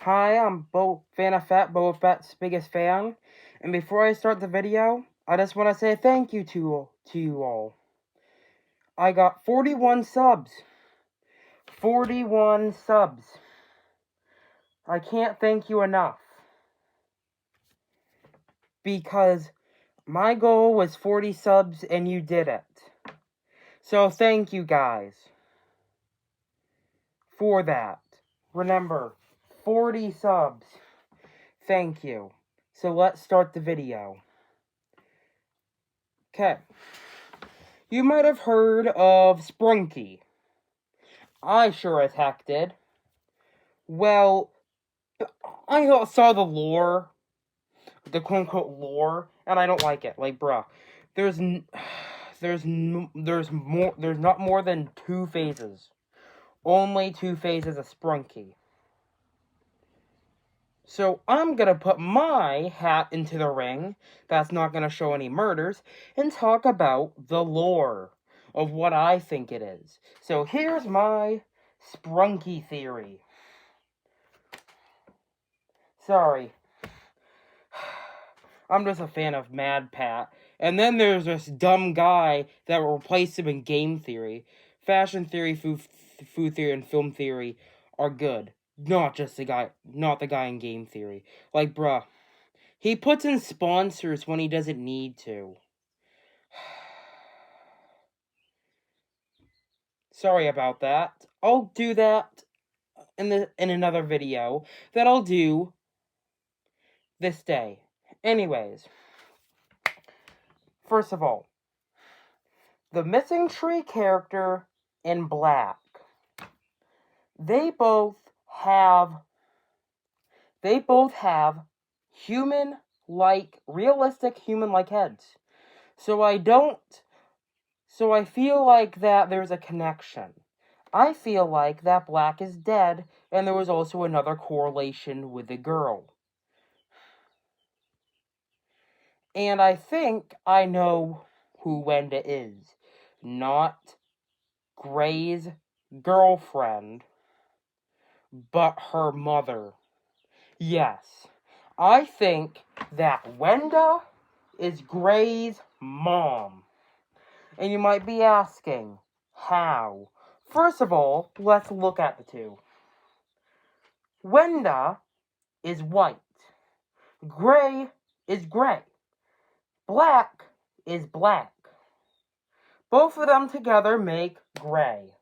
Hi, I'm Boba Fett's biggest fan. And before I start the video, I just want to say thank you to you all. I got 41 subs. 41 subs. I can't thank you enough. Because my goal was 40 subs and you did it. So thank you guys for that. Remember, 40 subs. Thank you. So let's start the video. Okay. You might have heard of Sprunki. I sure as heck did. Well, I saw the lore, the quote-unquote lore, and I don't like it. Like, bruh, there's not more than 2 phases. Only 2 phases of Sprunki. So I'm gonna put my hat into the ring, that's not gonna show any murders, and talk about the lore of what I think it is. So here's my Sprunki theory. Sorry. I'm just a fan of Mad Pat. And then there's this dumb guy that replaced him in game theory. Fashion theory, food theory, and film theory are good. Not the guy in game theory. Like, bruh, he puts in sponsors when he doesn't need to. Sorry about that. I'll do that in another video that I'll do this day. Anyways, first of all, the missing tree character in Black. They both have realistic human-like heads. So I feel like that there's a connection. I feel like that Black is dead, and there was also another correlation with the girl. And I think I know who Wenda is. Not Gray's girlfriend, but her mother. Yes, I think that Wenda is Gray's mom. And you might be asking, how? First of all, let's look at the two. Wenda is white. Gray is gray. Black is black. Both of them together make Gray.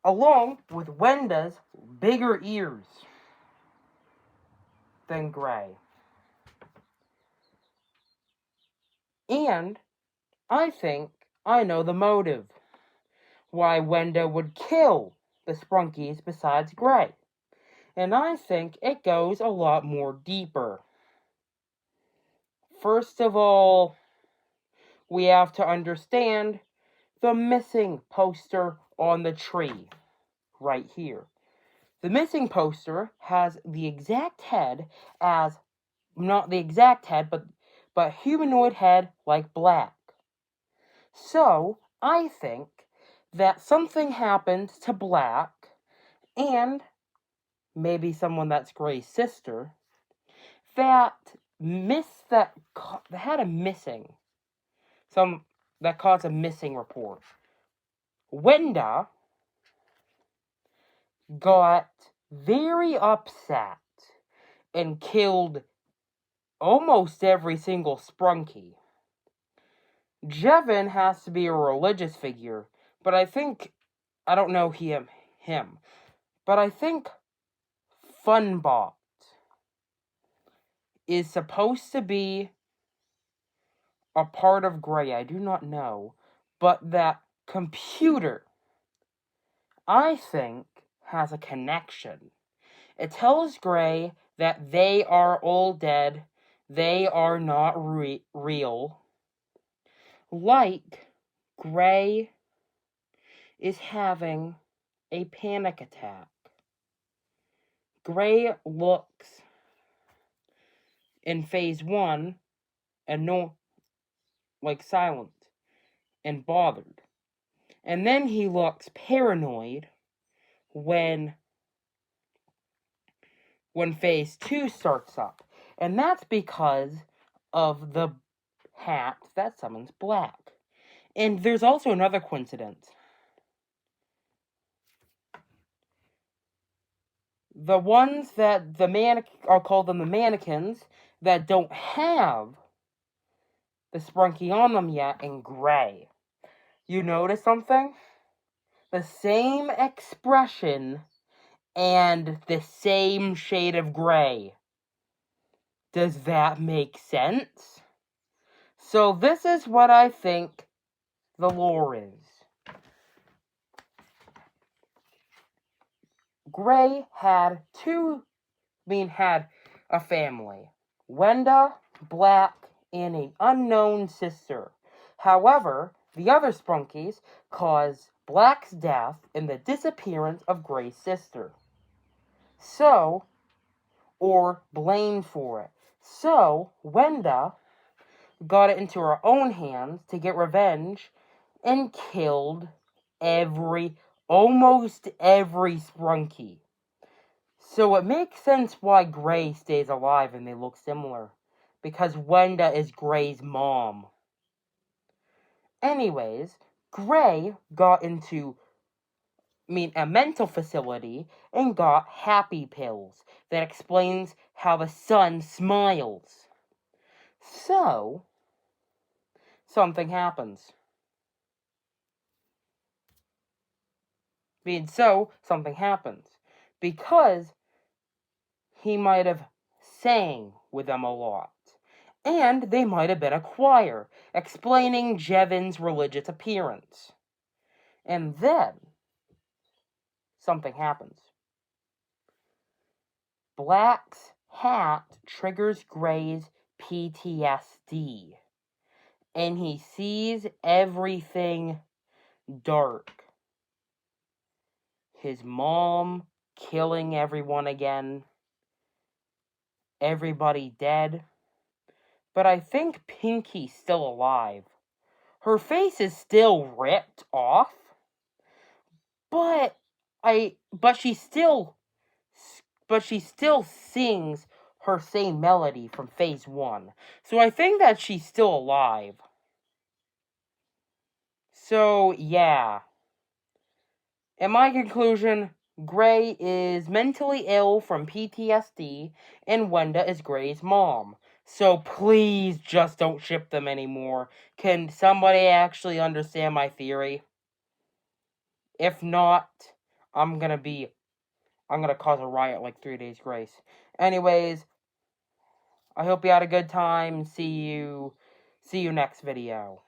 Along with Wenda's bigger ears than Gray. And I think I know the motive. Why Wenda would kill the Sprunkies besides Gray. And I think it goes a lot more deeper. First of all, we have to understand the missing poster on the tree. Right here. The missing poster has the exact head as, not the exact head, but humanoid head like Black. So, I think that something happened to Black, and maybe someone that's Gray's sister, that had a missing. That caused a missing report. Wenda got very upset and killed almost every single Sprunky. Jevin has to be a religious figure, but I don't know him, but I think Funbot is supposed to be a part of Gray. I do not know, but that computer, I think, has a connection. It tells Gray that they are all dead, they are not real. Like, Gray is having a panic attack. Gray looks in phase 1 and silent and bothered. And then he looks paranoid when when Phase 2 starts up. And that's because of the hat that summons Black. And there's also another coincidence. The ones that I'll call them the mannequins, that don't have the Sprunki on them yet in gray. You notice something? The same expression and the same shade of gray. Does that make sense? So this is what I think the lore is. Gray had a family. Wenda, Black, and an unknown sister. However, the other Sprunkies caused Black's death and the disappearance of Gray's sister. Or blamed for it. So, Wenda got it into her own hands to get revenge and killed almost every Sprunky. So it makes sense why Gray stays alive and they look similar. Because Wenda is Gray's mom. Anyways, Gray got into a mental facility and got happy pills that explains how the sun smiles. So, something happens. Something happens. Because he might have sang with them a lot. And they might have been a choir, explaining Jevon's religious appearance. And then, something happens. Black's hat triggers Gray's PTSD. And he sees everything dark. His mom killing everyone again. Everybody dead. But I think Pinky's still alive. Her face is still ripped off. But she still sings her same melody from Phase 1. So I think that she's still alive. So, yeah. In my conclusion, Gray is mentally ill from PTSD, and Wenda is Gray's mom. So please just don't ship them anymore. Can somebody actually understand my theory? If not, I'm gonna cause a riot like 3 Days Grace. Anyways, I hope you had a good time. See you next video.